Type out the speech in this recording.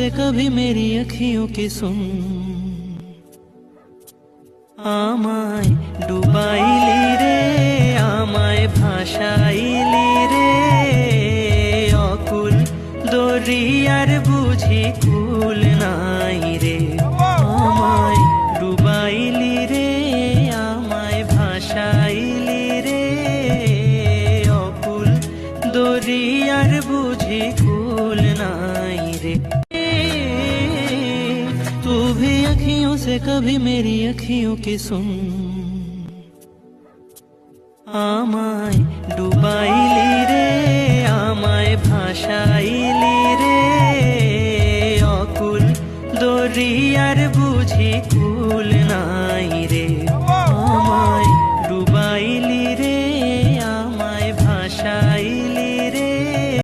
से कभी मेरी अखियों की सुन आमाय डुबाइली रे आमाय भाषाइली रे अकुल दरियार बुझी कुल নাই রে আমায় ডুবাইলি রে আমায় ভাষাইলি রে অকুল দরিয়ার বুঝি কুল নাই রে तू भी अखियों से कभी मेरी अखियों की सुन আমায় ডুবাইলি রে আমায় ভাষাইলি